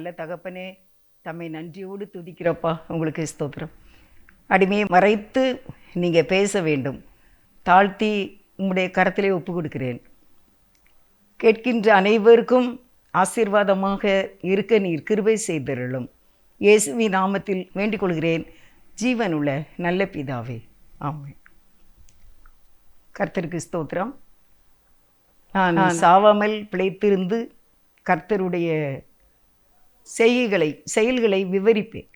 நல்ல தகப்பனே, தம்மை நன்றியோடு துதிக்கிறப்பா. உங்களுக்கு ஸ்தோத்திரம். அடிமையை மறைத்து நீங்கள் பேச வேண்டும். தாழ்த்தி உம்முடைய கரத்திலே ஒப்பு கொடுக்கிறேன். கேட்கின்ற அனைவருக்கும் ஆசீர்வாதமாக இருக்க நீர் கிருபை செய்தருளும். இயேசுவின் நாமத்தில் வேண்டிக் கொள்கிறேன், ஜீவனுள்ள நல்ல பிதாவே, ஆமென். கர்த்தருக்கு ஸ்தோத்திரம். நான் சாவாமல் பிழைத்திருந்து கர்த்தருடைய செயல்களை விவரிப்பேன்.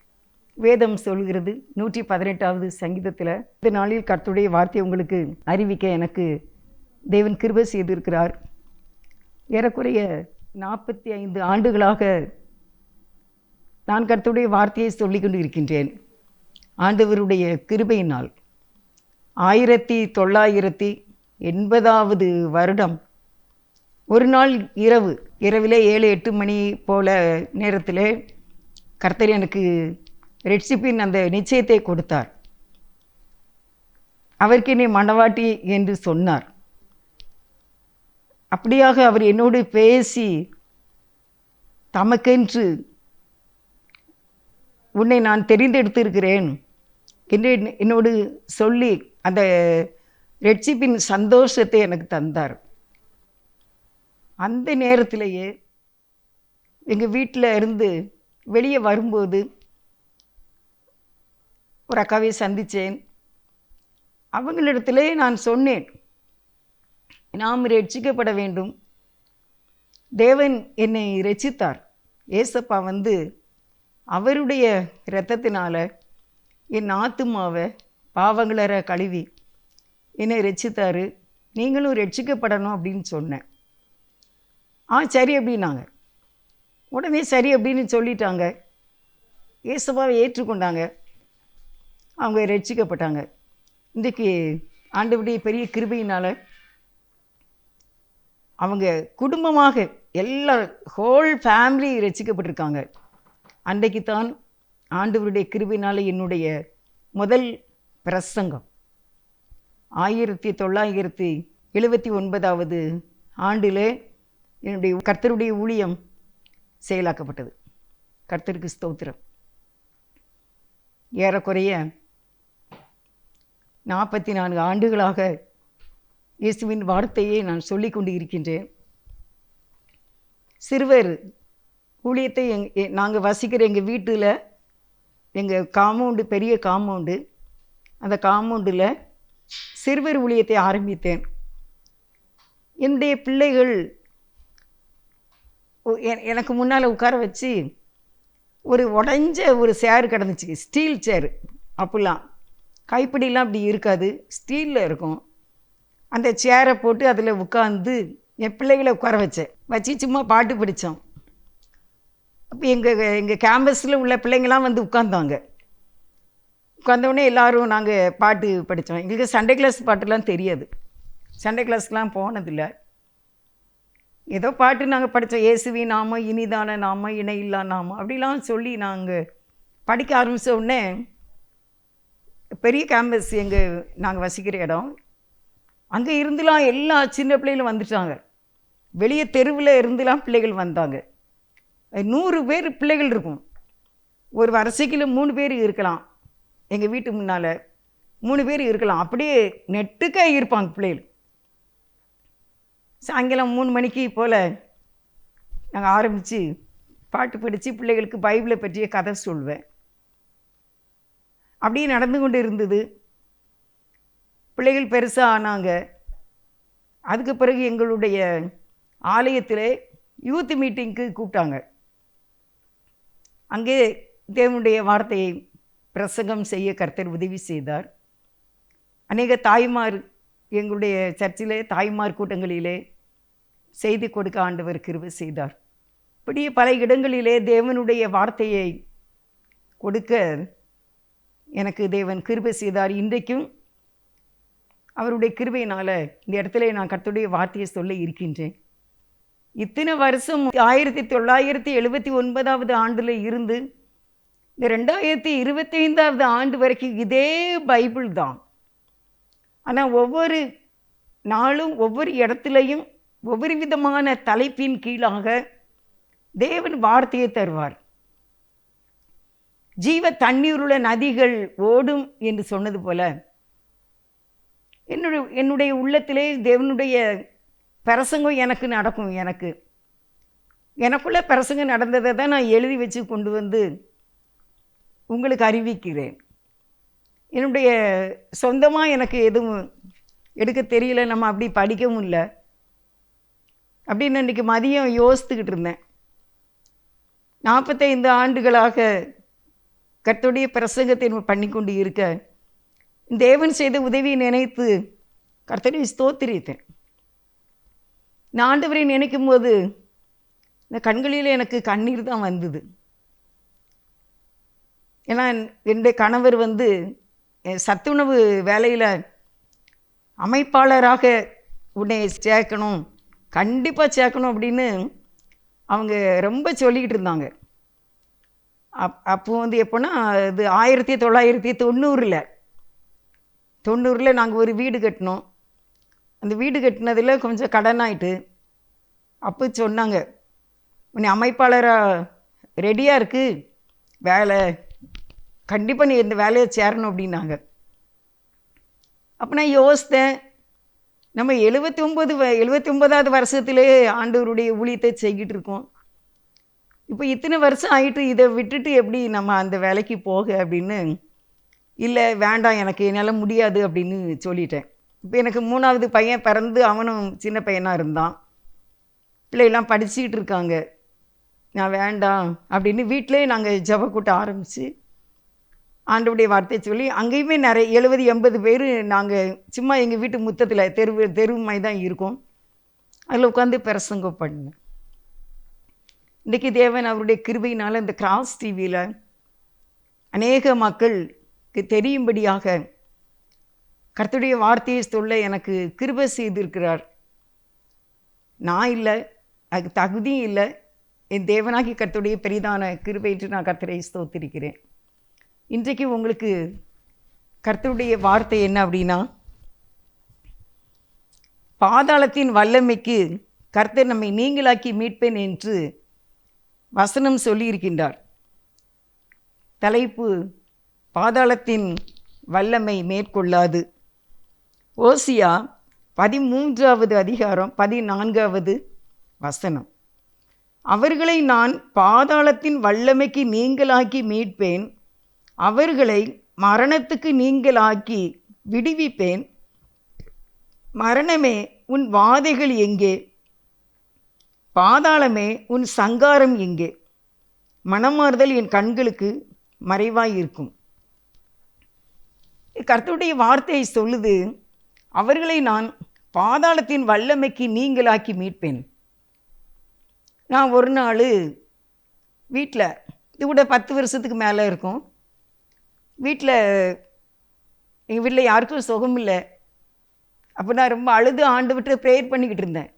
வேதம் சொல்கிறது 118வது சங்கீதத்தில், இந்த நாளில் கர்த்தருடைய வார்த்தையை உங்களுக்கு அறிவிக்க எனக்கு தேவன் கிருபை செய்திருக்கிறார். ஏறக்குறைய 45 ஆண்டுகளாக நான் கர்த்தருடைய வார்த்தையை சொல்லிக் கொண்டு இருக்கின்றேன். ஆண்டவருடைய கிருபையினால் 1980வது வருடம் ஒரு நாள் இரவிலே 7-8 மணி போல நேரத்தில் கர்த்தர் எனக்கு ரெட்சிப்பின் அந்த நிச்சயத்தை கொடுத்தார். அவருக்கு என்னை மணவாட்டி என்று சொன்னார். அப்படியாக அவர் என்னோடு பேசி, தமக்கென்று உன்னை நான் தெரிந்தெடுத்திருக்கிறேன் என்று என்னோடு சொல்லி அந்த ரெட்சிப்பின் சந்தோஷத்தை எனக்கு தந்தார். அந்த நேரத்திலேயே எங்கள் வீட்டில் இருந்து வெளியே வரும்போது ஒரு அக்காவை சந்தித்தேன். அவங்களிடத்திலே நான் சொன்னேன், நாம் ரட்சிக்கப்பட வேண்டும். தேவன் என்னை ரட்சித்தார். ஏசப்பா அவருடைய இரத்தத்தினால என் ஆத்துமாவை பாவங்களற கழுவி என்னை ரட்சித்தார். நீங்களும் ரட்சிக்கப்படணும் அப்படின்னு சொன்னேன். சரி அப்படின்னாங்க. உடனே சரி அப்படின்னு சொல்லிட்டாங்க. ஏசப்பாவை ஏற்றுக்கொண்டாங்க. அவங்க ரட்சிக்கப்பட்டாங்க. இன்றைக்கு ஆண்டவருடைய பெரிய கிருபையினால் அவங்க குடும்பமாக எல்லா ஹோல் ஃபேமிலி ரட்சிக்கப்பட்டிருக்காங்க. அன்றைக்கு தான் ஆண்டவருடைய கிருபையினால் என்னுடைய முதல் பிரசங்கம் 1979வது ஆண்டில் என்னுடைய கர்த்தருடைய ஊழியம் செயலாக்கப்பட்டது. கர்த்தருக்கு ஸ்தோத்திரம். ஏறக்குறைய 44 ஆண்டுகளாக இயேசுவின் வார்த்தையை நான் சொல்லிக் கொண்டு இருக்கின்றேன். சிறுவர் ஊழியத்தை நாங்கள் வசிக்கிற எங்கள் வீட்டில், எங்கள் காம்பவுண்டு பெரிய காம்பவுண்டு, அந்த காம்பவுண்டில் சிறுவர் ஊழியத்தை ஆரம்பித்தேன். என்னுடைய பிள்ளைகள் எனக்கு முன்னால் உட்கார வச்சு ஒரு உடைஞ்ச ஒரு சேர் கிடந்துச்சு, ஸ்டீல் சேர். அப்படிலாம் கைப்பிடிலாம் அப்படி இருக்காது, ஸ்டீலில் இருக்கும். அந்த சேரை போட்டு அதில் உட்காந்து என் பிள்ளைகளை உட்கார வச்சு சும்மா பாட்டு படித்தோம். அப்போ எங்கள் கேம்பஸில் உள்ள பிள்ளைங்களாம் உட்கார்ந்தாங்க. உட்கார்ந்தோடனே எல்லோரும் நாங்கள் பாட்டு படித்தோம். எங்களுக்கு சண்டே கிளாஸ் பாட்டுலாம் தெரியாது, சண்டே கிளாஸ்க்கெலாம் போனதில்லை. ஏதோ பாட்டு நாங்கள் படித்தோம். இயேசுவின் நாம இனிதான நாம இணையில்லா நாம அப்படிலாம் சொல்லி நாங்கள் படிக்க ஆரம்பித்த உடனே பெரிய கேம்பஸ் நாங்கள் வசிக்கிற இடம், அங்கே இருந்துலாம் எல்லா சின்ன பிள்ளைகளும் வந்துட்டாங்க. வெளியே தெருவில் இருந்துலாம் பிள்ளைகள் வந்தாங்க. 100 பேர் பிள்ளைகள் இருக்கும். ஒரு வரிசைக்கில் 3 பேர் இருக்கலாம். எங்கள் வீட்டு முன்னால் 3 பேர் இருக்கலாம். அப்படியே நெட்டுக்கே இருப்பாங்க பிள்ளைகள். சாயங்காலம் 3 மணிக்கு போல் நாங்கள் ஆரம்பித்து பாட்டு படித்து பிள்ளைகளுக்கு பைபிளை பற்றிய கதை சொல்வேன். அப்படியே நடந்து கொண்டு இருந்தது. பிள்ளைகள் பெருசாக ஆனாங்க. அதுக்கு பிறகு எங்களுடைய ஆலயத்தில் யூத் மீட்டிங்க்கு கூப்பிட்டாங்க. அங்கே தேவனுடைய வார்த்தையை பிரசங்கம் செய்ய கர்த்தர் உதவி செய்தார். அநேக தாய்மார் எங்களுடைய சர்ச்சிலே தாய்மார் கூட்டங்களிலே செய்தி கொடுக்க ஆண்டவர் கிருபை செய்தார். இப்படியே பல இடங்களிலே தேவனுடைய வார்த்தையை கொடுக்க எனக்கு தேவன் கிருபை செய்தார். இன்றைக்கும் அவருடைய கிருபையினால் இந்த இடத்துல நான் கர்த்தருடைய வார்த்தையை சொல்ல இருக்கின்றேன். இத்தனை வருஷம் 1979வது ஆண்டில் இருந்து இந்த 2025வது ஆண்டு வரைக்கும் இதே பைபிள் தான். ஆனால் ஒவ்வொரு நாளும் ஒவ்வொரு இடத்துலையும் ஒவ்வொரு விதமான தலைப்பின் கீழாக தேவன் வார்த்தையை தருவார். ஜீவ தண்ணீருள்ள நதிகள் ஓடும் என்று சொன்னது போல என்னுடைய உள்ளத்திலே தேவனுடைய பிரசங்கம் எனக்கு நடக்கும். எனக்குள்ள பிரசங்கம் நடந்ததை தான் நான் எழுதி வச்சு கொண்டு வந்து உங்களுக்கு அறிவிக்கிறேன். என்னுடைய சொந்தமாக எனக்கு எதுவும் எடுக்க தெரியல, நம்ம அப்படி படிக்கவும் இல்லை அப்படின்னு இன்றைக்கி மதியம் யோசித்துக்கிட்டு இருந்தேன். 45 ஆண்டுகளாக கர்த்தருடைய பிரசங்கத்தை பண்ணி கொண்டு இருக்க தேவன் செய்த உதவியை நினைத்து கர்த்தரை ஸ்தோத்திரித்தேன். நான் ஆண்டவரை நினைக்கும் போது இந்த கண்களில் எனக்கு கண்ணீர் தான் வந்தது. ஏன்னா என்னுடைய கணவர் சத்துணவு வேலையில் அமைப்பாளராக உன்னை சேர்க்கணும், கண்டிப்பாக சேர்க்கணும் அப்படின்னு அவங்க ரொம்ப சொல்லிக்கிட்டு இருந்தாங்க. அப்போ எப்போன்னா அது 1990 நாங்கள் ஒரு வீடு கட்டினோம். அந்த வீடு கட்டினதில் கொஞ்சம் கடனாயிட்டு அப்போ சொன்னாங்க, உன்னை அமைப்பாளராக ரெடியாக இருக்குது வேலை, கண்டிப்பாக நீ இந்த வேலையை சேரணும் அப்படின்னாங்க. அப்போ நான் யோசித்தேன், நம்ம 79வது வருஷத்திலே ஆண்டவருடைய ஊழியத்தை செய்கிட்டு இருக்கோம். இப்போ இத்தனை வருஷம் ஆகிட்டு இதை விட்டுட்டு எப்படி நம்ம அந்த வேலைக்கு போக அப்படின்னு, இல்லை வேண்டாம் எனக்கு என்னால் முடியாது அப்படின்னு சொல்லிட்டேன். இப்போ எனக்கு 3வது பையன் பிறந்து அவனும் சின்ன பையனாக இருந்தான், பிள்ளையெல்லாம் படிச்சுக்கிட்டு இருக்காங்க. நான் வேண்டாம் அப்படின்னு வீட்டிலே நாங்கள் ஜெப கூட்டம் ஆரம்பித்து ஆண்டவருடைய வார்த்தையை சொல்லி அங்கேயுமே நிறைய 70-80 பேர் நாங்கள் சும்மா எங்கள் வீட்டு முத்தத்தில் தெரு மாதிரி தான் இருக்கோம். அதில் உட்காந்து பிரசங்கம் பண்ணேன். இன்றைக்கி தேவன் அவருடைய கிருபையினால் இந்த கிராஸ் டிவியில் அநேக மக்களுக்கு தெரியும்படியாக கர்த்தருடைய வார்த்தையை சொல்ல எனக்கு கிருபை செய்திருக்கிறார். நான் இல்லை, அதுக்கு தகுதியும் இல்லை, என் தேவனாகி கர்த்தருடைய பெரிதான கிருபையிட்டு நான் கர்த்தரை ஸ்தோத்திரிக்கிறேன். இன்றைக்கு உங்களுக்கு கர்த்தருடைய வார்த்தை என்ன அப்படின்னா, பாதாளத்தின் வல்லமைக்கு கர்த்தர் நம்மை நீங்களாக்கி மீட்பேன் என்று வசனம் சொல்லியிருக்கின்றார். தலைப்பு பாதாளத்தின் வல்லமை மேற்கொள்ளாது. ஓசியா 13வது அதிகாரம் 14வது வசனம். அவர்களை நான் பாதாளத்தின் வல்லமைக்கு நீங்களாக்கி மீட்பேன், அவர்களை மரணத்துக்கு நீங்களாக்கி விடுவிப்பேன். மரணமே உன் வாதைகள் எங்கே? பாதாளமே உன் சங்காரம் எங்கே? மனமாறுதல் என் கண்களுக்கு மறைவாயிருக்கும். கர்த்தருடைய வார்த்தையை சொல்லுது, அவர்களை நான் பாதாளத்தின் வல்லமைக்கு நீங்களாக்கி மீட்பேன். நான் ஒரு நாள் வீட்டில், இது கூட 10 வருஷத்துக்கு மேலே இருக்கும், எங்கள் வீட்டில் யாருக்கும் சுகம் இல்லை. அப்போ நான் ரொம்ப அழுது ஆண்டு விட்டு ப்ரேயர் பண்ணிக்கிட்டு இருந்தேன்.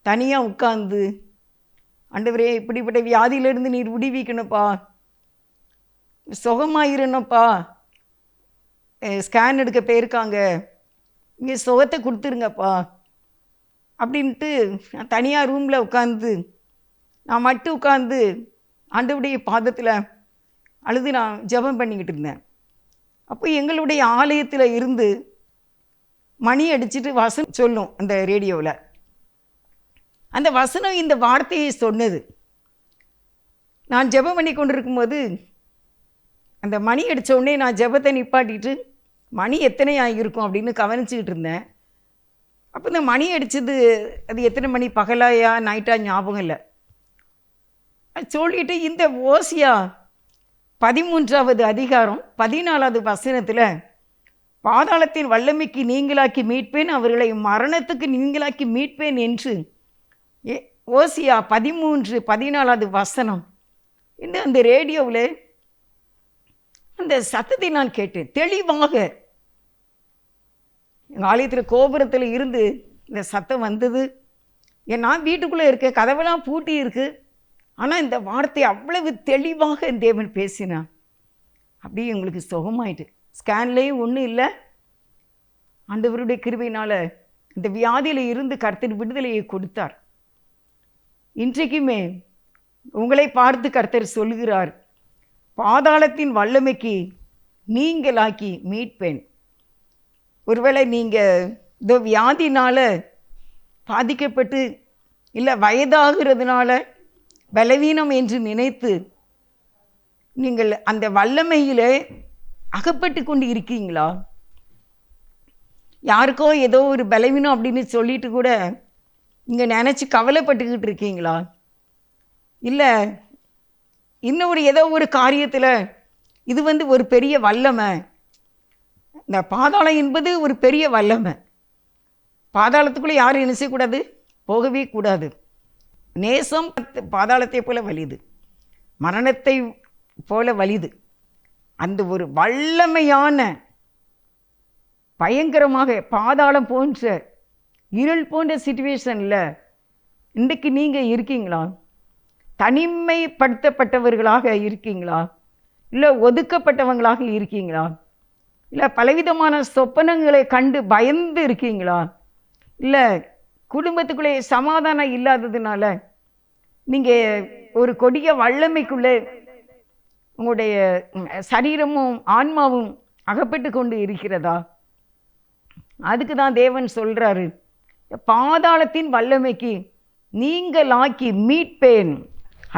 தனியாக உட்காந்து, ஆண்டவரே இப்படிப்பட்ட வியாதியிலேருந்து நீர் விடுவிக்கணும்ப்பா, சுகமாயிருந்தப்பா, ஸ்கேன் எடுக்க போயிருக்காங்க, இங்கே சுகத்தை கொடுத்துருங்கப்பா அப்படின்ட்டு நான் தனியாக ரூமில் உட்காந்து, நான் மட்டும் உட்காந்து ஆண்டவருடைய பாதத்தில் அழுது நான் ஜெபம் பண்ணிக்கிட்டு இருந்தேன். அப்போ எங்களுடைய ஆலயத்தில் இருந்து மணி அடிச்சுட்டு வசனம் சொல்லும் அந்த ரேடியோவில். அந்த வசனம் இந்த வார்த்தையை சொன்னது. நான் ஜெபம் பண்ணி கொண்டு இருக்கும்போது அந்த மணி அடித்த உடனே நான் ஜெபத்தை நிப்பாட்டிட்டு மணி எத்தனை ஆகியிருக்கும் அப்படின்னு கவனிச்சுக்கிட்டு இருந்தேன். அப்போ இந்த மணி அடித்தது அது எத்தனை மணி, பகலாயா நைட்டா ஞாபகம் இல்லை. சொல்லிட்டு இந்த ஓசியா 13வது அதிகாரம் 14வது வசனத்தில் பாதாளத்தின் வல்லமைக்கு நீங்களாக்கி மீட்பேன், அவர்களை மரணத்துக்கு நீங்களாக்கி மீட்பேன் என்று ஓசியா 13-14வது வசனம் இந்த அந்த ரேடியோவில் அந்த சத்தத்தை நான் கேட்டேன் தெளிவாக. எங்கள் ஆலயத்தில் கோபுரத்தில் இருந்து இந்த சத்தம் வந்தது. நான் வீட்டுக்குள்ளே இருக்கேன், கதவெல்லாம் பூட்டி இருக்குது, ஆனால் இந்த வார்த்தை அவ்வளவு தெளிவாக தேவன் பேசினான். அப்படியே எங்களுக்கு சுகமாயிட்டு, ஸ்கேன்லேயும் ஒன்றும் இல்லை. ஆண்டவருடைய கிருபையினால் இந்த வியாதியில் இருந்து கர்த்தர் விடுதலையை கொடுத்தார். இன்றைக்குமே உங்களை பார்த்து கர்த்தர் சொல்கிறார், பாதாளத்தின் வல்லமைக்கு நீங்களாக்கி மீட்பேன். ஒருவேளை நீங்கள் இந்த வியாதினால் பாதிக்கப்பட்டு, இல்லை வயதாகிறதுனால பலவீனம் என்று நினைத்து நீங்கள் அந்த வல்லமையில் அகப்பட்டு கொண்டு இருக்கீங்களா? யாருக்கோ ஏதோ ஒரு பலவீனம் அப்படின்னு சொல்லிட்டு கூட இங்கே நினச்சி கவலைப்பட்டுக்கிட்டு இருக்கீங்களா? இல்லை இன்னொரு ஏதோ ஒரு காரியத்தில் இது ஒரு பெரிய வல்லமை, இந்த பாதாளம் என்பது ஒரு பெரிய வல்லமை. பாதாளத்துக்குள்ளே யாரும் என்ன செய்யக்கூடாது? போகவே கூடாது. நேசம் பாதாளத்தை போல வலிது, மரணத்தை போல வலிது. அந்த ஒரு வல்லமையான பயங்கரமாக பாதாளம் போன்ற இருள் போன்ற சிச்சுவேஷனில் இன்றைக்கு நீங்கள் இருக்கீங்களா? தனிமைப்படுத்தப்பட்டவர்களாக இருக்கீங்களா? இல்லை ஒதுக்கப்பட்டவங்களாக இருக்கீங்களா? இல்லை பலவிதமான சொப்பனங்களை கண்டு பயந்து இருக்கீங்களா? இல்லை குடும்பத்துக்குள்ளே சமாதானம் இல்லாததுனால நீங்கள் ஒரு கொடிய வல்லமைக்குள்ளே உங்களுடைய சரீரமும் ஆன்மாவும் அகப்பட்டு கொண்டு இருக்கிறதா? அதுக்கு தான் தேவன் சொல்கிறாரு, பாதாளத்தின் வல்லமைக்கு நீங்களாக்கி மீட்பேன்.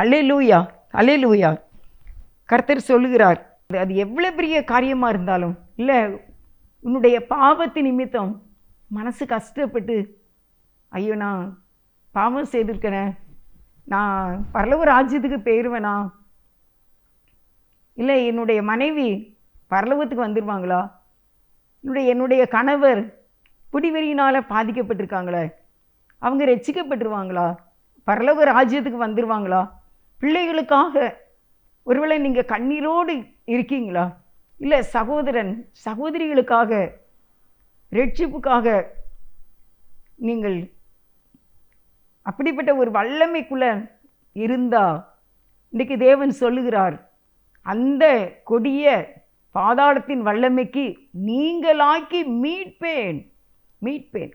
அல்லேலூயா, அல்லேலூயா. கர்த்தர் சொல்லுகிறார், அது எவ்வளோ பெரிய காரியமாக இருந்தாலும், இல்லை உன்னுடைய பாவத்தின் நிமித்தம் மனசு கஷ்டப்பட்டு, ஐயோ நான் பாவம் செய்திருக்கிறேன், நான் பரலோக ராஜ்யத்துக்கு போயிடுவேனா, இல்லை என்னுடைய மனைவி பரலோகத்துக்கு வந்துடுவாங்களா, என்னுடைய கணவர் குடிவெறியினால் பாதிக்கப்பட்டிருக்காங்களே, அவங்க ரட்சிக்கப்பட்டுருவாங்களா, பரலோக ராஜ்யத்துக்கு வந்துடுவாங்களா, பிள்ளைகளுக்காக ஒருவேளை நீங்கள் கண்ணீரோடு இருக்கீங்களா, இல்லை சகோதரன் சகோதரிகளுக்காக ரட்சிப்புக்காக நீங்கள் அப்படிப்பட்ட ஒரு வல்லமைக்குள்ளே இருந்தா, இன்றைக்கு தேவன் சொல்லுகிறார், அந்த கொடிய பாதாளத்தின் வல்லமைக்கு நீங்களாக்கி மீட்பேன், மீட்பேன்.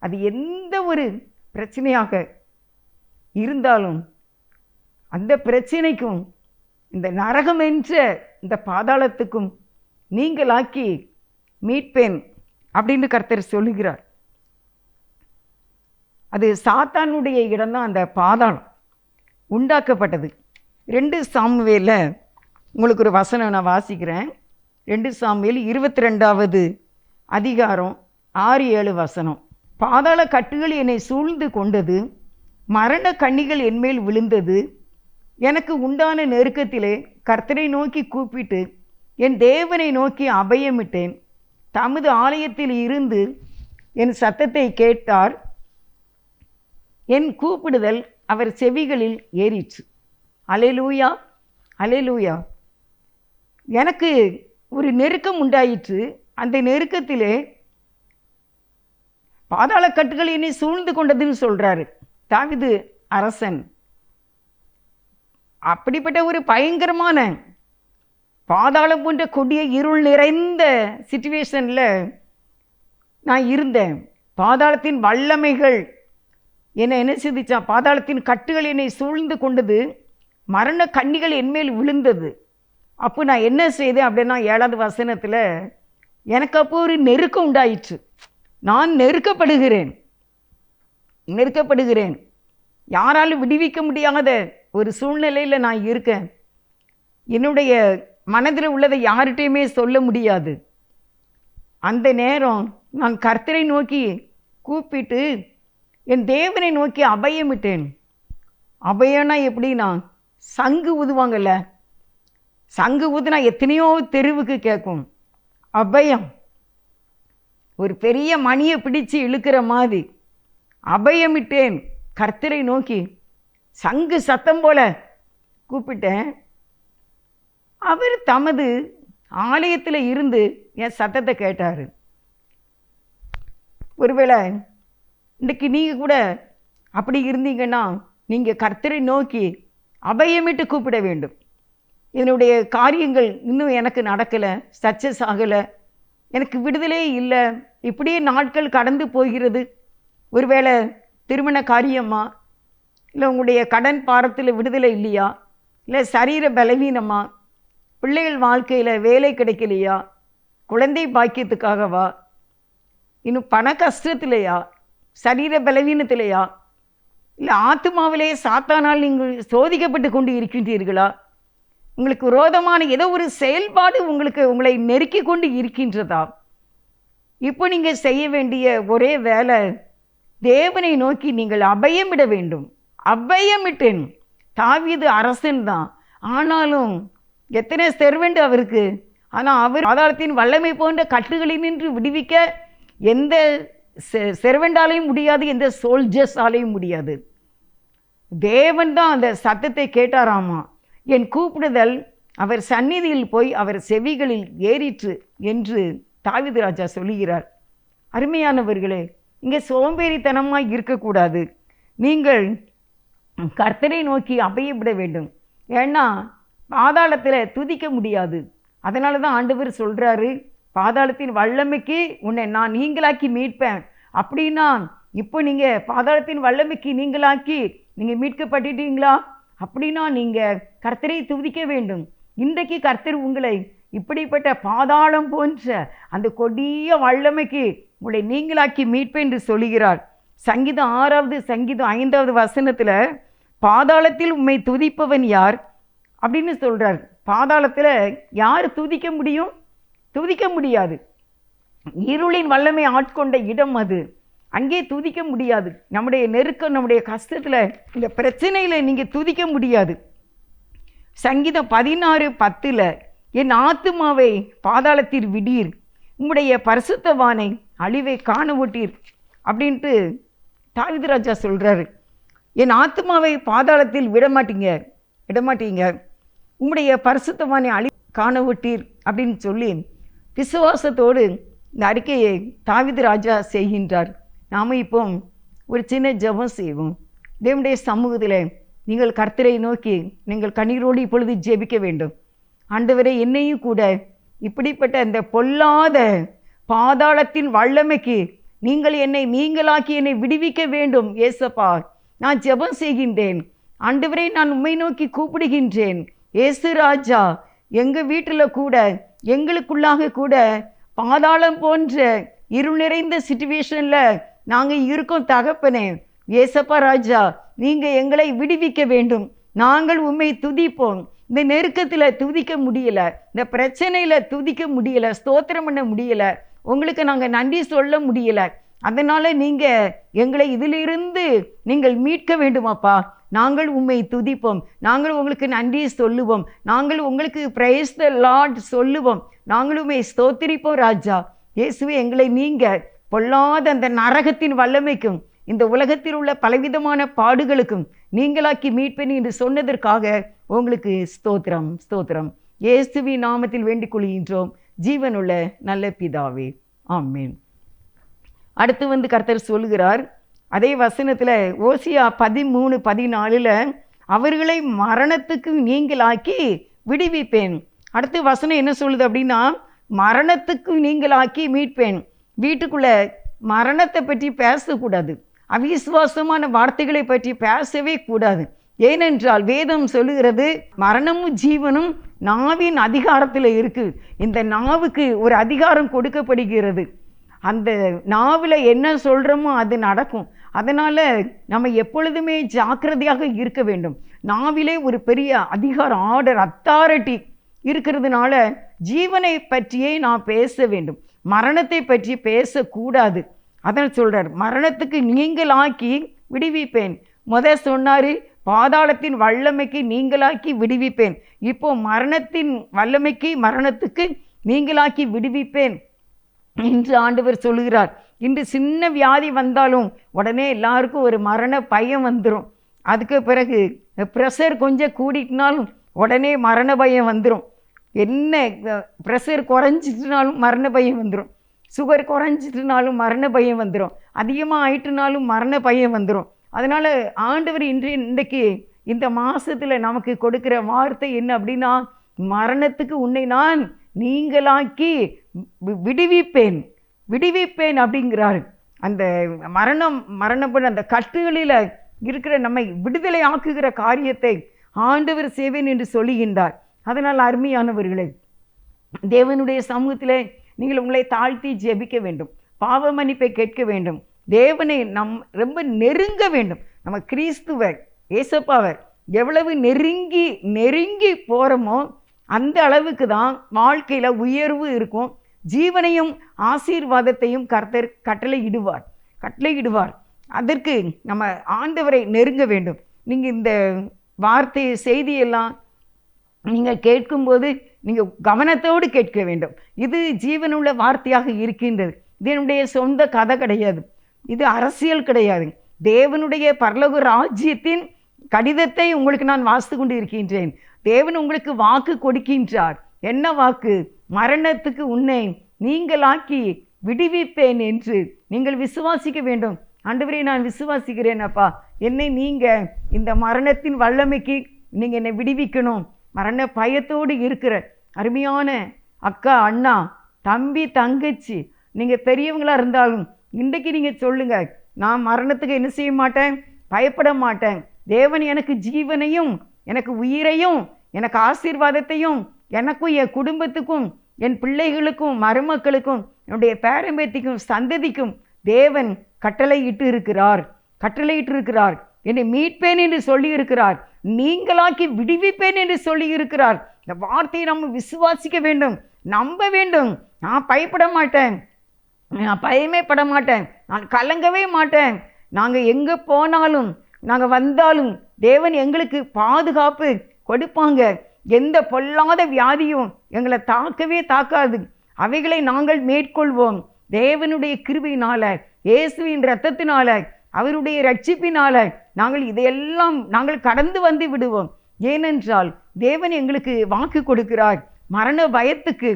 அது எந்த ஒரு பிரச்சனையாக இருந்தாலும் அந்த பிரச்சனைக்கும் இந்த நரகம் என்ற இந்த பாதாளத்துக்கும் நீங்களாக்கி மீட்பேன் அப்படின்னு கர்த்தர் சொல்லுகிறார். அது சாத்தானுடைய இடம்தான் அந்த பாதாளம் உண்டாக்கப்பட்டது. 2 சாமுவேலில் உங்களுக்கு ஒரு வசனம் நான் வாசிக்கிறேன். 2 சாமுவேல் 22வது அதிகாரம் 6-7 வசனம். பாதாள கட்டுகள் என்னை சூழ்ந்து கொண்டது, மரண கண்ணிகள் என்மேல் விழுந்தது. எனக்கு உண்டான நெருக்கத்திலே கர்த்தரை நோக்கி கூப்பிட்டு என் தேவனை நோக்கி அபயமிட்டேன். தமது ஆலயத்தில் இருந்து என் சத்தத்தை கேட்டார். என் கூப்பிடுதல் அவர் செவிகளில் ஏறிற்று. அல்லேலூயா, அல்லேலூயா. எனக்கு ஒரு நெருக்கம் உண்டாயிற்று. அந்த நெருக்கத்திலே பாதாள கட்டுகள் என்னை சூழ்ந்து கொண்டதுன்னு சொல்கிறாரு தாவீது அரசன். அப்படிப்பட்ட ஒரு பயங்கரமான பாதாளம் போன்ற கொடிய இருள் நிறைந்த சிச்சுவேஷனில் நான் இருந்தேன். பாதாளத்தின் வல்லமைகள் என்னை என்ன செய்துச்சான்? பாதாளத்தின் கட்டுகள் என்னை சூழ்ந்து கொண்டது, மரண கண்ணிகள் என்மேல் விழுந்தது. அப்போ நான் என்ன செய்தேன் அப்படின்னா 7வது வசனத்தில், எனக்கு அப்போ ஒரு நெருக்கம் உண்டாயிற்று. நான் நெருக்கப்படுகிறேன், நெருக்கப்படுகிறேன். யாராலும் விடுவிக்க முடியாத ஒரு சூழ்நிலையில் நான் இருக்கேன். என்னுடைய மனதில் உள்ளதை யார்கிட்டையுமே சொல்ல முடியாது. அந்த நேரம் நான் கர்த்தரை நோக்கி கூப்பிட்டு என் தேவனை நோக்கி அபயமிட்டேன். அபயம்னா எப்படின்னா, சங்கு ஊதுவாங்கல்ல, சங்கு ஊதுனா எத்தனையோ தெருவுக்கு கேட்கும். அபயம் ஒரு பெரிய மணியை பிடிச்சு இழுக்கிற மாதிரி அபயமிட்டேன். கர்த்தரை நோக்கி சங்கு சத்தம் போல கூப்பிட்டேன். அவர் தமது ஆலயத்தில் இருந்து என் சத்தத்தை கேட்டார். ஒருவேளை இன்றைக்கு நீங்கள் கூட அப்படி இருந்தீங்கன்னா, நீங்கள் கர்த்தரை நோக்கி அபயமிட்டு கூப்பிட வேண்டும். என்னுடைய காரியங்கள் இன்னும் எனக்கு நடக்கலை, சக்ஸஸ் ஆகலை, எனக்கு விடுதலே இல்லை, இப்படியே நாட்கள் கடந்து போகிறது. ஒருவேளை திருமண காரியமா, இல்லை உங்களுடைய கடன் பாரத்தில் விடுதலை இல்லையா, இல்லை சரீர பலவீனமா, பிள்ளைகள் வாழ்க்கையில் வேலை கிடைக்கலையா, குழந்தை பாக்கியத்துக்காகவா, இன்னும் பண கஷ்டத்திலையா, சரீர பலவீனத்திலையா, இல்லை ஆத்மாவிலே சாத்தானால் நீங்கள் சோதிக்கப்பட்டு கொண்டு இருக்கின்றீர்களா, உங்களுக்கு விரோதமான ஏதோ ஒரு செயல்பாடு உங்களை நெருக்கி கொண்டு இருக்கின்றதா? இப்போ நீங்கள் செய்ய வேண்டிய ஒரே வேலை, தேவனை நோக்கி நீங்கள் அபயமிட வேண்டும். அபயமிட்டேன். தாவீது அரசன் தான், ஆனாலும் எத்தனை செர்வெண்ட் அவருக்கு, ஆனால் அவர் பாதாளத்தின் வல்லமை போன்ற கட்டுகளினின்று விடுவிக்க எந்த செர்வெண்டாலையும் முடியாது, எந்த சோல்ஜர்ஸாலையும் முடியாது. தேவன் தான் அந்த சத்தத்தை கேட்டாராமா. என் கூப்பிடுதல் அவர் சந்நிதியில் போய் அவர் செவிகளில் ஏறிற்று என்று தாவீது ராஜா சொல்லுகிறார். அருமையானவர்களே, இங்கே சோம்பேறித்தனமாக இருக்கக்கூடாது. நீங்கள் கர்த்தரை நோக்கி அபயப்பட வேண்டும். ஏன்னா பாதாளத்தில் துதிக்க முடியாது. அதனால தான் ஆண்டவர் சொல்கிறாரு, பாதாளத்தின் வல்லமைக்கு உன்னை நான் நீங்களாக்கி மீட்பேன். அப்படின்னா இப்போ நீங்கள் பாதாளத்தின் வல்லமைக்கு நீங்களாக்கி நீங்கள் மீட்கப்பட்டுட்டீங்களா? அப்படின்னா நீங்கள் கர்த்தரை துதிக்க வேண்டும். இன்றைக்கு கர்த்தர் உங்களை இப்படிப்பட்ட பாதாளம் போன்ற அந்த கொடிய வல்லமைக்கு உங்களை நீங்களாக்கி மீட்பேன் என்று சொல்லுகிறார். சங்கீதம் 6வது சங்கீதம் 5வது வசனத்தில் பாதாளத்தில் உம்மை துதிப்பவன் யார் அப்படின்னு சொல்கிறார். பாதாளத்தில் யார் துதிக்க முடியும்? துதிக்க முடியாது. இருளின் வல்லமை ஆட்கொண்ட இடம் அது, அங்கே துதிக்க முடியாது. நம்முடைய நெருக்கம், நம்முடைய கஷ்டத்தில், இந்த பிரச்சனையில் நீங்கள் துதிக்க முடியாது. சங்கீதம் 16:10 என் ஆத்துமாவை பாதாளத்தில் விடீர், உம்முடைய பரிசுத்தவானை அழிவை காண விட்டீர் அப்படின்ட்டு தாவீது ராஜா சொல்கிறாரு. என் ஆத்துமாவை பாதாளத்தில் விடமாட்டீங்க, உம்முடைய பரிசுத்தவானை காண விட்டீர் அப்படின்னு சொல்லி விசுவாசத்தோடு இந்த அறிக்கையை தாவீது ராஜா செய்கின்றார். நாம் இப்போ ஒரு சின்ன ஜெபம் செய்வோம். தேவனுடைய சமூகத்தில் நீங்கள் கர்த்தரை நோக்கி நீங்கள் கண்ணீரோடு இப்பொழுது ஜெபிக்க வேண்டும். ஆண்டவரே, என்னையும் கூட இப்படிப்பட்ட அந்த பொல்லாத பாதாளத்தின் வல்லமைக்கு நீங்கள் நீங்களாக்கி என்னை விடுவிக்க வேண்டும். ஏசப்பா, நான் ஜெபம் செய்கின்றேன். ஆண்டவரே, நான் உம்மை நோக்கி கூப்பிடுகின்றேன். ஏசு ராஜா, எங்கள் வீட்டில் கூட எங்களுக்குள்ளாக கூட பாதாளம் போன்ற இருள் நிறைந்த சிச்சுவேஷனில் நாங்கள் இருக்கோம் தகப்பனே. ஏசப்பா ராஜா, நீங்கள் எங்களை விடுவிக்க வேண்டும். நாங்கள் உம்மை துதிப்போம். இந்த நெருக்கத்தில் துதிக்க முடியலை, இந்த பிரச்சனையில் துதிக்க முடியலை, ஸ்தோத்திரம் பண்ண முடியலை, உங்களுக்கு நாங்கள் நன்றி சொல்ல முடியலை. அதனால் நீங்கள் எங்களை இதிலிருந்து நீங்கள் மீட்க வேண்டுமாப்பா. நாங்கள் உம்மை துதிப்போம், நாங்கள் உங்களுக்கு நன்றி சொல்லுவோம், நாங்கள் உங்களுக்கு பிரைஸ் தி லார்ட் சொல்லுவோம், நாங்கள் உம்மை ஸ்தோத்திரிப்போம் ராஜா. இயேசுவே, எங்களை நீங்கள் பொல்லாத அந்த நரகத்தின் வல்லமைக்கும் இந்த உலகத்தில் உள்ள பலவிதமான பாடுகளுக்கும் நீங்களாக்கி மீட்பேன் என்று சொன்னதற்காக உங்களுக்கு ஸ்தோத்திரம், ஸ்தோத்திரம். இயேசுவின் நாமத்தில் வேண்டிக் கொள்கின்றோம் ஜீவனுள்ள நல்ல பிதாவே, ஆமென். அடுத்து கர்த்தர் சொல்லுகிறார் அதே வசனத்தில், ஓசியா 13:14 அவர்களை மரணத்துக்கு நீங்களாக்கி விடுவிப்பேன். அடுத்த வசனம் என்ன சொல்லுது அப்படின்னா, மரணத்துக்கு நீங்களாக்கி மீட்பேன். வீட்டுக்குள்ளே மரணத்தை பற்றி பேசக்கூடாது, அவிசுவாசமான வார்த்தைகளை பற்றி பேசவே கூடாது. ஏனென்றால் வேதம் சொல்லுகிறது, மரணமும் ஜீவனும் நாவின் அதிகாரத்தில் இருக்குது. இந்த நாவுக்கு ஒரு அதிகாரம் கொடுக்கப்படுகிறது. அந்த நாவில் என்ன சொல்கிறோமோ அது நடக்கும். அதனால் நம்ம எப்பொழுதுமே ஜாக்கிரதையாக இருக்க வேண்டும். நாவிலே ஒரு பெரிய அதிகாரம், ஆர்டர், அத்தாரிட்டி இருக்கிறதுனால ஜீவனை பற்றியே நான் பேச வேண்டும், மரணத்தை பற்றி பேசக்கூடாது. அதான் சொல்கிறார், மரணத்துக்கு நீங்களாக்கி விடுவிப்பேன். சொன்னார், பாதாளத்தின் வல்லமைக்கு நீங்களாக்கி விடுவிப்பேன். இப்போ மரணத்தின் வல்லமைக்கு, மரணத்துக்கு நீங்களாக்கி விடுவிப்பேன் என்று ஆண்டவர் சொல்லுகிறார். இன்று சின்ன வியாதி வந்தாலும் உடனே எல்லாருக்கும் ஒரு மரண பயம் வந்துடும். அதுக்கு பிறகு ப்ரெஷர் கொஞ்சம் கூடிட்டினாலும் உடனே மரண பயம் வந்துடும். என்ன ப்ரெஷர் குறைஞ்சிட்டுனாலும் மரண பயம் வந்துடும், சுகர் குறைஞ்சிட்டுனாலும் மரண பயம் வந்துடும், அதிகமாக ஆயிட்டுனாலும் மரண பயம் வந்துடும். அதனால் ஆண்டவர் இன்றைக்கு இந்த மாதத்தில் நமக்கு கொடுக்குற வார்த்தை என்ன அப்படின்னா, மரணத்துக்கு உன்னை நான் நீங்களாக்கி விடுவிப்பேன் அப்படிங்கிறார். அந்த மரணப்பட அந்த கட்டுகளில் இருக்கிற நம்மை விடுதலை ஆக்குகிற காரியத்தை ஆண்டவர் செய்வேன் என்று சொல்லுகின்றார். அதனால் அருமையானவர்களே, தேவனுடைய சமூகத்திலே நீங்கள் உங்களை தாழ்த்தி ஜெபிக்க வேண்டும், பாவ மன்னிப்பை கேட்க வேண்டும், தேவனை ரொம்ப நெருங்க வேண்டும். நம்ம கிறிஸ்துவர் ஏசப்பாவர் எவ்வளவு நெருங்கி நெருங்கி போகிறோமோ அந்த அளவுக்கு தான் வாழ்க்கையில் உயர்வு இருக்கும். ஜீவனையும் ஆசீர்வாதத்தையும் கர்த்தர் கட்டளையிடுவார். அதற்கு நம்ம ஆண்டவரை நெருங்க வேண்டும். நீங்கள் இந்த வார்த்தை செய்தியெல்லாம் நீங்கள் கேட்கும்போது நீங்கள் கவனத்தோடு கேட்க வேண்டும். இது ஜீவனுள்ள வார்த்தையாக இருக்கின்றது. இது என்னுடைய சொந்த கதை கிடையாது, இது அரசியல் கிடையாது. தேவனுடைய பரலோக ராஜ்யத்தின் கடிதத்தை உங்களுக்கு நான் வாசித்து கொண்டு இருக்கின்றேன். தேவன் உங்களுக்கு வாக்கு கொடுக்கின்றார். என்ன வாக்கு? மரணத்துக்கு உன்னை நீங்களாக்கி விடுவிப்பேன் என்று நீங்கள் விசுவாசிக்க வேண்டும். ஆண்டவரே, நான் விசுவாசிக்கிறேன் அப்பா, என்னை நீங்கள் இந்த மரணத்தின் வல்லமைக்கு நீங்கள் என்னை விடுவிக்கணும். மரண பயத்தோடு இருக்கிற அருமையான அக்கா, அண்ணா, தம்பி, தங்கச்சி, நீங்கள் பெரியவங்களாக இருந்தாலும் இன்றைக்கு நீங்கள் சொல்லுங்கள், நான் மரணத்துக்கு என்ன செய்ய மாட்டேன், பயப்பட மாட்டேன். தேவன் எனக்கு ஜீவனையும் எனக்கு உயிரையும் எனக்கு ஆசீர்வாதத்தையும் எனக்கும் என் குடும்பத்துக்கும் என் பிள்ளைகளுக்கும் மருமக்களுக்கும் என்னுடைய பேரம்பேத்திக்கும் சந்ததிக்கும் தேவன் கட்டளையிட்டு இருக்கிறார். என்னை மீட்பேன் என்று சொல்லி இருக்கிறார். நீங்களாக்கி விடுவிப்பேன் என்று சொல்லி இருக்கிறார். இந்த வார்த்தையை நம்ம விசுவாசிக்க வேண்டும், நம்ப வேண்டும். நான் பயப்பட மாட்டேன், நான் பயமே பட மாட்டேன், நான் கலங்கவே மாட்டேன். நாங்கள் எங்கே போனாலும் நாங்கள் வந்தாலும் தேவன் எங்களுக்கு பாதுகாப்பு கொடுப்பாங்க. எந்த பொல்லாத வியாதியும் எங்களை தாக்கவே தாக்காது. அவைகளை நாங்கள் மேற்கொள்வோம். தேவனுடைய கிருபையினால, இயேசுவின் இரத்தத்தினால, அவருடைய ரட்சிப்பினால இதையெல்லாம் நாங்கள் கடந்து வந்து விடுவோம். ஏனென்றால் தேவன் எங்களுக்கு வாக்கு கொடுக்கிறார். மரண பயத்துக்கு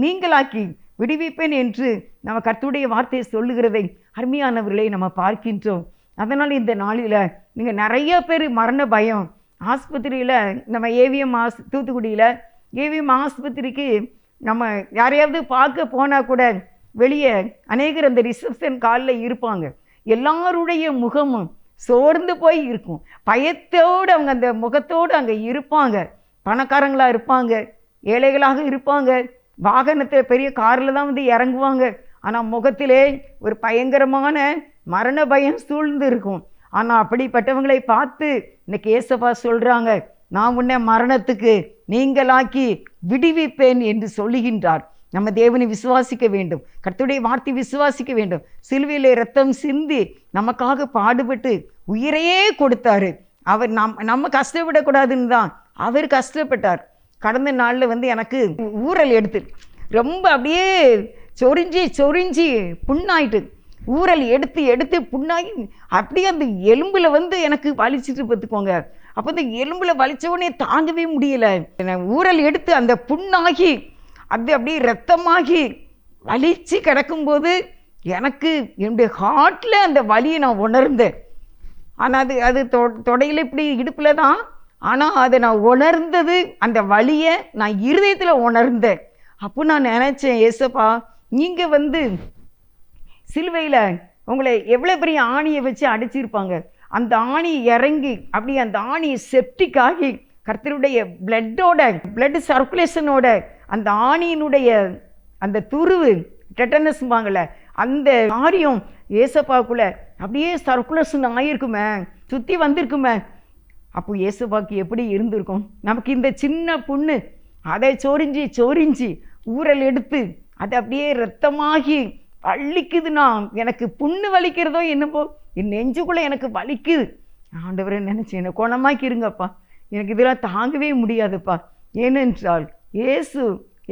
நீங்களாக்கி விடுவிப்பேன் என்று நம்ம கர்த்தருடைய வார்த்தையை சொல்லுகிறதை அருமையானவர்களை நம்ம பார்க்கின்றோம். அதனால் இந்த நாளில் நீங்கள் நிறைய பேர் மரண பயம் ஆஸ்பத்திரியில், நம்ம ஏவிஎம் தூத்துக்குடியில் ஏவிஎம் ஆஸ்பத்திரிக்கு நம்ம யாரையாவது பார்க்க போனால் கூட வெளியே அநேகர் அந்த ரிசப்ஷன் காலில் இருப்பாங்க. எல்லாருடைய முகமும் சோர்ந்து போய் இருக்கும். பயத்தோடு அவங்க அந்த முகத்தோடு அங்கே இருப்பாங்க. பணக்காரங்களாக இருப்பாங்க, ஏழைகளாக இருப்பாங்க, வாகனத்தில் பெரிய காரில் தான் வந்து இறங்குவாங்க. ஆனால் முகத்திலே ஒரு பயங்கரமான மரண பயம் சூழ்ந்து இருக்கும். ஆனால் அப்படிப்பட்டவங்களை பார்த்து இன்னைக்கு ஏசப்பா சொல்கிறாங்க, நான் உன்னை மரணத்துக்கு நீங்களாக்கி விடுவிப்பேன் என்று சொல்லுகின்றார். நம்ம தேவனை விசுவாசிக்க வேண்டும், கர்த்தருடைய வார்த்தை விசுவாசிக்க வேண்டும். சிலுவையில் இரத்தம் சிந்தி நமக்காக பாடுபட்டு உயிரையே கொடுத்தாரு. அவர் நம்ம கஷ்டப்படக்கூடாதுன்னு தான் அவர் கஷ்டப்பட்டார். கடந்த நாளில் வந்து எனக்கு ஊரல் எடுத்து ரொம்ப அப்படியே சொரிஞ்சி புண்ணாயிட்டு, ஊரல் எடுத்து புண்ணாகி அப்படியே அந்த எலும்பில் வந்து எனக்கு வலிச்சிட்டு பார்த்துக்கோங்க. அப்போ அந்த எலும்பில் வலித்த உடனே தாங்கவே முடியலை. ஊரல் எடுத்து அந்த புண்ணாகி அது அப்படியே ரத்தமாகி வலிச்சு கிடக்கும்போது எனக்கு என்னுடைய ஹார்ட்டில் அந்த வலியை நான் உணர்ந்தேன். ஆனால் அது தொடையில் இப்படி இடுப்பில் தான், ஆனால் அதை நான் உணர்ந்தது, அந்த வலியை நான் இருதயத்தில் உணர்ந்தேன். அப்போ நான் நினச்சேன், ஏசப்பா நீங்கள் வந்து சிலுவையில் உங்களை எவ்வளோ பெரிய ஆணியை வச்சு அடிச்சிருப்பாங்க. அந்த ஆணி இறங்கி அப்படி அந்த ஆணி செப்டிக் ஆகி கர்த்தருடைய பிளட் சர்க்குலேஷனோட அந்த ஆணியினுடைய அந்த துருவு டெட்டனஸ்பாங்கள்ல அந்த காரியம் ஏசப்பாக்குள்ள அப்படியே சர்க்குலேஷன் ஆகிருக்குமே, சுற்றி வந்திருக்குமே. அப்போ ஏசப்பாக்கு எப்படி இருந்திருக்கும்? நமக்கு இந்த சின்ன புண்ணு அதை சொரிஞ்சி ஊரல் எடுத்து அது அப்படியே ரத்தமாகி வலிக்குதுன்னா, எனக்கு புண்ணு வலிக்கிறதோ என்னப்போ என் நெஞ்சுக்குள்ளே எனக்கு வலிக்குது. ஆண்டவரை நினச்சி என்னை குணமாக்கி இருங்கப்பா, எனக்கு இதெல்லாம் தாங்கவே முடியாதுப்பா. ஏனென்றால்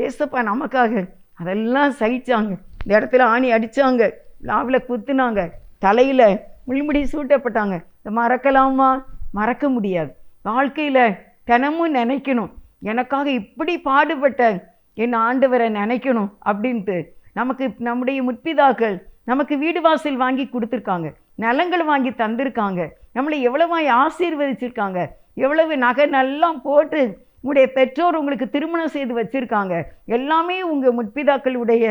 ஏசப்பா நமக்காக அதெல்லாம் சகிச்சாங்க. இந்த இடத்துல ஆணி அடித்தாங்க, லாவில் குத்துனாங்க, தலையில் முள்முடி சூட்டப்பட்டாங்க. இதை மறக்கலாமா? மறக்க முடியாது. வாழ்க்கையில் தினமும் நினைக்கணும், எனக்காக இப்படி பாடுபட்ட என் ஆண்டவரை நினைக்கணும் அப்படின்ட்டு. நமக்கு நம்முடைய முற்பிதாக்கள் நமக்கு வீடு வாசல் வாங்கி கொடுத்துருக்காங்க, நிலங்கள் வாங்கி தந்திருக்காங்க, நம்மளை எவ்வளவாய் ஆசீர்வதிச்சிருக்காங்க, எவ்வளவு நகை எல்லாம் போட்டு உங்களுடைய பெற்றோர் உங்களுக்கு திருமணம் செய்து வச்சுருக்காங்க. எல்லாமே உங்கள் முற்பிதாக்களுடைய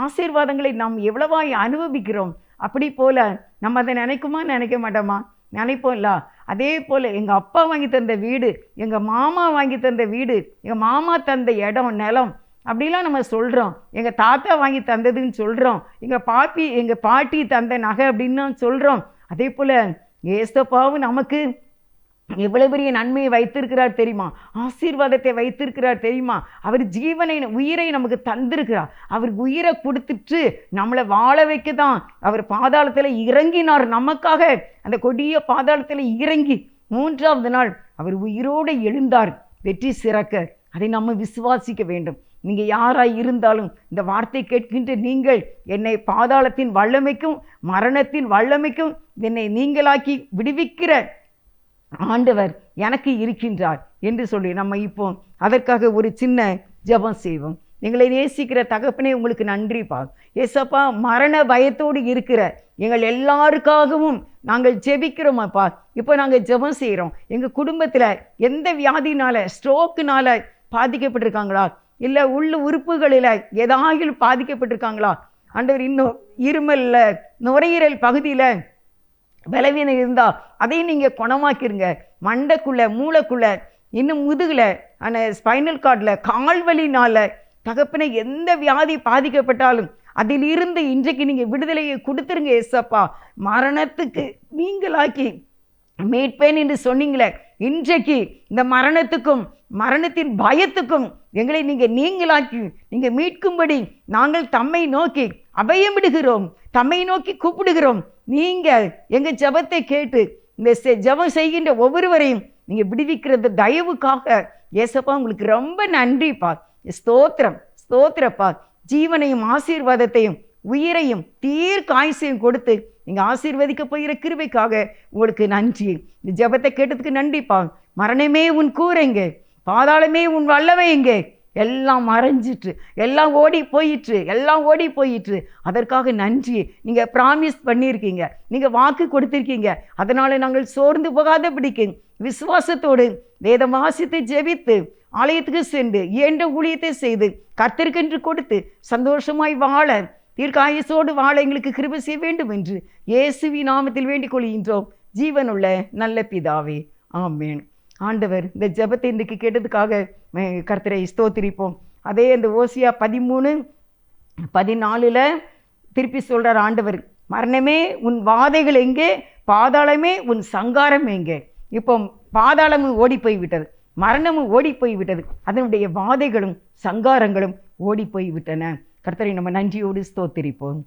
ஆசீர்வாதங்களை நாம் எவ்வளவாய் அனுபவிக்கிறோம். அப்படி போல் நம்ம அதை நினைக்க மாட்டோமா? நினைப்போம்ல. அதே போல் எங்கள் அப்பா வாங்கி தந்த வீடு, எங்கள் மாமா வாங்கி தந்த வீடு, எங்கள் மாமா தந்த இடம் நிலம் அப்படிலாம் நம்ம சொல்கிறோம். எங்கள் தாத்தா வாங்கி தந்ததுன்னு சொல்கிறோம். எங்கள் பாட்டி தந்த நகை அப்படின்னு சொல்கிறோம். அதே போல் ஏசப்பாவும் நமக்கு எவ்வளவு பெரிய நன்மையை வைத்திருக்கிறார் தெரியுமா? ஆசீர்வாதத்தை வைத்திருக்கிறார் தெரியுமா? அவர் ஜீவனை உயிரை நமக்கு தந்திருக்கிறார். அவர் உயிரை கொடுத்துட்டு நம்மளை வாழ வைக்க தான் அவர் பாதாளத்தில் இறங்கினார். நமக்காக அந்த கொடிய பாதாளத்தில் இறங்கி 3ஆவது நாள் அவர் உயிரோடு எழுந்தார், வெற்றி சிறக்க. அதை நம்ம விசுவாசிக்க வேண்டும். நீங்கள் யாராய் இருந்தாலும் இந்த வார்த்தை கேட்கின்ற நீங்கள், என்னை பாதாளத்தின் வல்லமைக்கும் மரணத்தின் வல்லமைக்கும் என்னை நீங்களாக்கி விடுவிக்கிற ஆண்டவர் எனக்கு இருக்கின்றார் என்று சொல்லி நம்ம இப்போ அதற்காக ஒரு சின்ன ஜெபம் செய்வோம். எங்களை நேசிக்கிற தகப்பனே, உங்களுக்கு நன்றிப்பா. ஏசப்பா, மரண பயத்தோடு இருக்கிற எங்கள் எல்லாருக்காகவும் நாங்கள் ஜெபிக்கிறோமாப்பா. இப்போ நாங்கள் ஜெபம் செய்கிறோம். எங்கள் குடும்பத்தில் எந்த வியாதினால், ஸ்ட்ரோக்குனால் பாதிக்கப்பட்டிருக்காங்களா, இல்லை உள்ள உறுப்புகளில் ஏதாவது பாதிக்கப்பட்டிருக்காங்களா ஆண்டவர், இன்னும் இருமலில் நுரையீரல் பகுதியில் பலவீனம் இருந்தால் அதையும் நீங்கள் குணமாக்கிருங்க. மண்டைக்குள்ளே, மூளைக்குள்ளே, இன்னும் முதுகில், அந்த ஸ்பைனல் கார்டில், கால்வலினால் தகப்பனை எந்த வியாதி பாதிக்கப்பட்டாலும் அதிலிருந்து இன்றைக்கு நீங்கள் விடுதலையை கொடுத்துருங்க ஏசப்பா. மரணத்துக்கு நீங்களாக்கி மீட்பேன் என்று சொன்னீங்களே, இன்றைக்கு இந்த மரணத்துக்கும் மரணத்தின் பயத்துக்கும் எங்களை நீங்களாக்கி நீங்கள் மீட்கும்படி நாங்கள் தம்மை நோக்கி அபயமிடுகிறோம், தம்மை நோக்கி கூப்பிடுகிறோம். நீங்கள் எங்கள் ஜெபத்தை கேட்டு இந்த ஜெபம் செய்கின்ற ஒவ்வொருவரையும் நீங்கள் விடுவிக்கிறது தயவுக்காக ஏசப்பா உங்களுக்கு ரொம்ப நன்றிப்பா. ஸ்தோத்திரம், ஸ்தோத்திரப்பா. ஜீவனையும் ஆசீர்வாதத்தையும் உயிரையும் தீர்க்காயுசையும் கொடுத்து நீங்கள் ஆசீர்வதிக்க போகிற கிருபைக்காக உங்களுக்கு நன்றி. இந்த ஜெபத்தை கேட்டதுக்கு நன்றிப்பா. மரணமே உன் கூரைங்க, பாதாளமே உன் வல்லமை எங்கே, எல்லாம் மறைஞ்சிட்டு, எல்லாம் ஓடி போயிட்டு அதற்காக நன்றி. நீங்கள் ப்ராமிஸ் பண்ணியிருக்கீங்க, நீங்கள் வாக்கு கொடுத்துருக்கீங்க. அதனால் நாங்கள் சோர்ந்து போகாத பிடிக்கு விசுவாசத்தோடு வேதம் வாசித்து ஜெபித்து ஆலயத்துக்கு சென்று இயன்ற ஊழியத்தை செய்து கர்த்தருக்கென்று கொடுத்து சந்தோஷமாய் வாழ, தீர்க்காயுசோடு வாழ எங்களுக்கு கிருபை செய்ய வேண்டும் என்று இயேசுவின் நாமத்தில் வேண்டிக் கொள்கின்றோம். ஜீவனுள்ள நல்ல பிதாவே, ஆமென். ஆண்டவர் இந்த ஜெபத்தை இன்றைக்கு கேட்டதுக்காக கர்த்தரை ஸ்தோத்திரிப்போம். அதே அந்த ஓசியா 13:14 திருப்பி சொல்கிறார் ஆண்டவர், மரணமே உன் வாதைகள் எங்கே, பாதாளமே உன் சங்காரம் எங்கே. இப்போ பாதாளமும் ஓடி போய்விட்டது, மரணமும் ஓடி போய்விட்டது, அதனுடைய வாதைகளும் சங்காரங்களும் ஓடி போய்விட்டன. கர்த்தரை நம்ம நன்றியோடு ஸ்தோத்திரிப்போம்.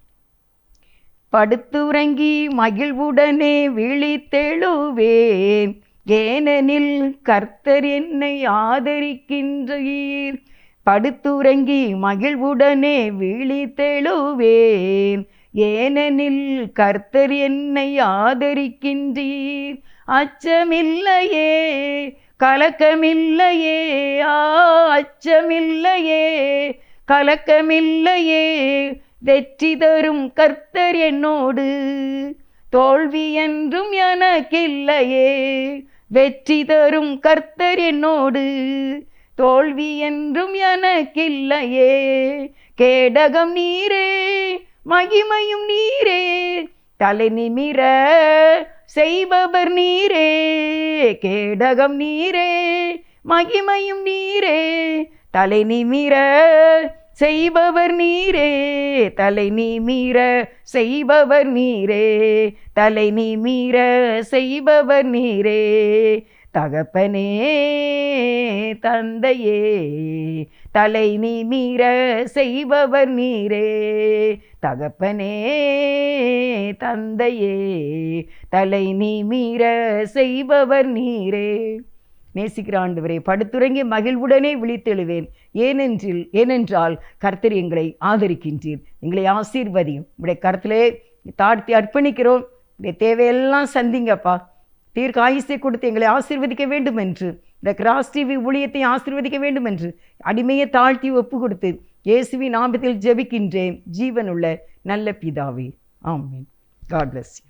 படுத்துறங்கி மகிழ்வுடனே விழித்தெழுவேன், ஏனெனில் கர்த்தர் என்னை ஆதரிக்கின்றீர். படுத்துறங்கி மகிழ்வுடனே விழித்தெழுவேன், ஏனெனில் கர்த்தர் என்னை ஆதரிக்கின்றீர். அச்சமில்லையே, கலக்கமில்லையே, அச்சமில்லையே, கலக்கமில்லையே, வெற்றி தரும் கர்த்தர் என்னோடு, தோல்வி என்றும் எனக்கில்லையே. வெற்றி தரும் கர்த்தர் என்னோடு, தோல்வி என்றும் எனக்கில்லையே. கேடகம் நீரே, மகிமையும் நீரே, தலை நிமிர செய்பவர் நீரே. கேடகம் நீரே, மகிமையும் நீரே, தலை நிமிர செய்பவர் நீரே. தலை நிமிர செய்பவர் நீரே, தலை நிமிர செய்பவர் நீரே. தகப்பனே தந்தையே, தலை நிமிர செய்பவர் நீரே. தகப்பனே தந்தையே, தலை நிமிர செய்பவர் நீரே. நேசிக்கிற ஆண்டவரே, படுத்துறங்கி மகிழ்வுடனே விழித்தெழுவேன், ஏனென்றால் கர்த்தர் எங்களை ஆதரிக்கின்றீர். எங்களை ஆசீர்வதியும். உடைய கருத்திலே தாழ்த்தி அர்ப்பணிக்கிறோம். உடைய தேவையெல்லாம் சந்திங்கப்பா. தீர்க்காயுசை கொடுத்து எங்களை ஆசீர்வதிக்க வேண்டும் என்று, இந்த கிராஸ் டிவி ஊழியத்தை ஆசீர்வதிக்க வேண்டும் என்று அடிமையை தாழ்த்தி ஒப்பு கொடுத்து இயேசுவின் நாமத்தில் ஜெபிக்கின்றேன். ஜீவனுள்ள நல்ல பிதாவே, ஆமென். God bless you.